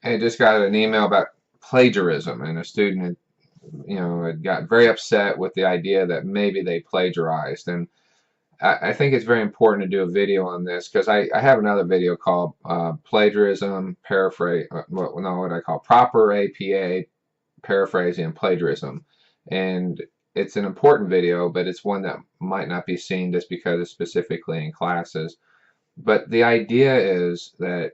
I just got an email about plagiarism, and a student had, had got very upset with the idea that maybe they plagiarized. And I think it's very important to do a video on this because I have another video called plagiarism, paraphrase, what I call proper APA, paraphrasing, and plagiarism. And it's an important video, but it's one that might not be seen just because it's specifically in classes. But the idea is that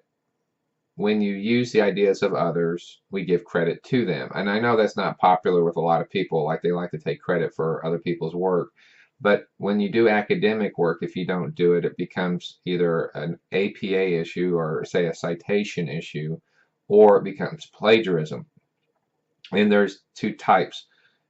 when you use the ideas of others, we give credit to them. And I know that's not popular with a lot of people, like they like to take credit for other people's work. But when you do academic work, if you don't do it, it becomes either an APA issue or, say, a citation issue, or it becomes plagiarism. And there's two types.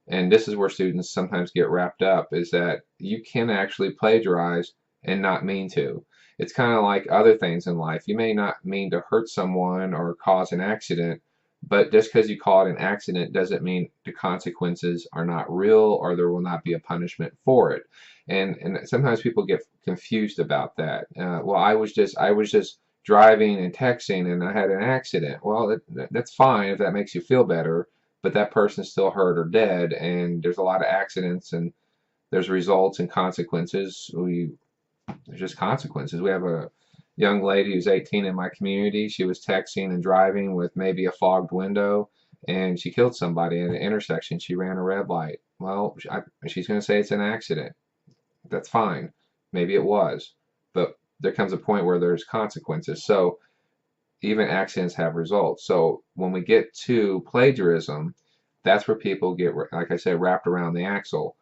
And this is where students sometimes get wrapped up, is that you can actually plagiarize and not mean to. It's kind of like other things in life. You may not mean to hurt someone or cause an accident, but just because you call it an accident doesn't mean the consequences are not real or there will not be a punishment for it. And sometimes people get confused about that. Well, I was just driving and texting and I had an accident. Well, that's fine if that makes you feel better, but that person's still hurt or dead, and there's a lot of accidents and there's results and consequences. There's just consequences. We have a young lady who's 18 in my community. She was texting and driving with maybe a fogged window, and she killed somebody at an intersection. She ran a red light. Well, she's going to say it's an accident. That's fine. Maybe it was, but there comes a point where there's consequences. So even accidents have results. So when we get to plagiarism, that's where people get, like I said, wrapped around the axle.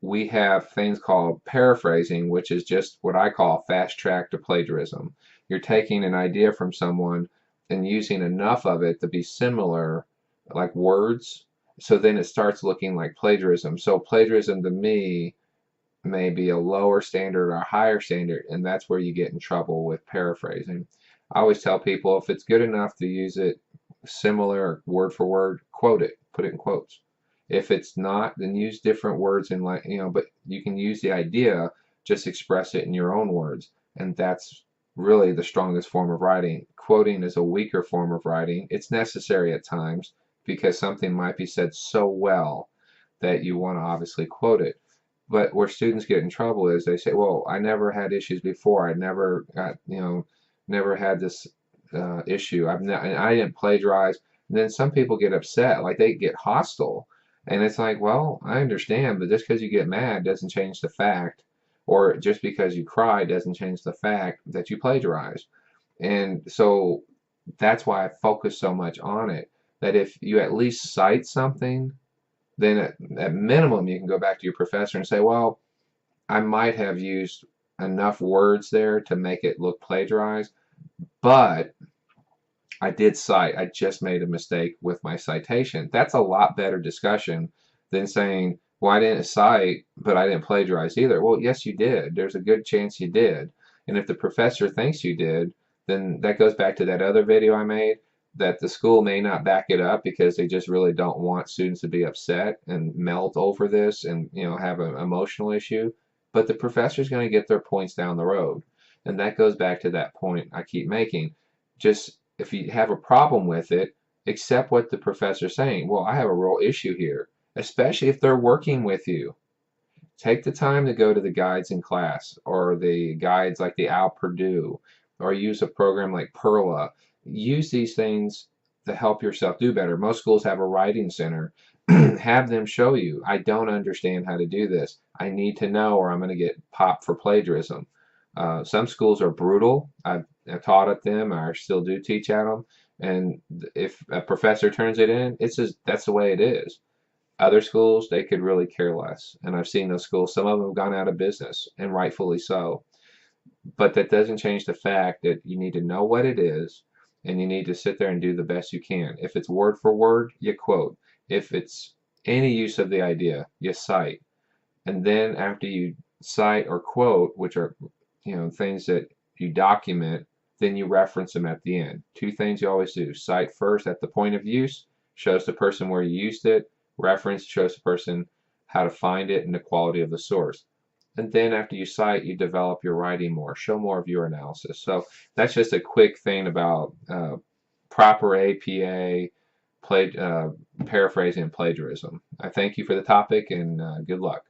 We have things called paraphrasing, which is just what I call fast track to plagiarism. You're taking an idea from someone and using enough of it to be similar, like words, so then it starts looking like plagiarism. So plagiarism to me may be a lower standard or a higher standard, and that's where you get in trouble with paraphrasing. I always tell people if it's good enough to use it similar word for word, quote it, put it in quotes. If it's not, then use different words in like but you can use the idea, just express it in your own words, and that's really the strongest form of writing. Quoting is a weaker form of writing. It's necessary at times because something might be said so well that you want to obviously quote it. But where students get in trouble is they say, well, I never had issues before. I never got, never had this issue. I didn't plagiarize. And then some people get upset, like they get hostile. And it's like, well, I understand, but just because you get mad doesn't change the fact, or just because you cry doesn't change the fact that you plagiarized. And so that's why I focus so much on it, that if you at least cite something, then at minimum you can go back to your professor and say, well, I might have used enough words there to make it look plagiarized, but I did cite. I just made a mistake with my citation. That's a lot better discussion than saying, well, I didn't cite, but I didn't plagiarize either. Well, yes, you did. There's a good chance you did. And if the professor thinks you did, then that goes back to that other video I made, that the school may not back it up because they just really don't want students to be upset and melt over this and have an emotional issue. But the professor's going to get their points down the road. And that goes back to that point I keep making. Just if you have a problem with it, accept what the professor's saying. Well, I have a real issue here, especially if they're working with you. Take the time to go to the guides in class, or the guides like the Al Purdue, or use a program like Perla. Use these things to help yourself do better. Most schools have a writing center. Have them show you, I don't understand how to do this. I need to know, or I'm going to get popped for plagiarism. Some schools are brutal. I've taught at them, or still do teach at them. And if a professor turns it in, it's just, that's the way it is. Other schools, they could really care less. And I've seen those schools, some of them have gone out of business, and rightfully so. But that doesn't change the fact that you need to know what it is, and you need to sit there and do the best you can. If it's word for word, you quote. If it's any use of the idea, you cite. And then after you cite or quote, which are things that you document, then you reference them at the end. Two things you always do: cite first at the point of use, shows the person where you used it; reference shows the person how to find it and the quality of the source. And then after you cite, you develop your writing more, show more of your analysis. So that's just a quick thing about proper APA paraphrasing and plagiarism. I thank you for the topic, and good luck.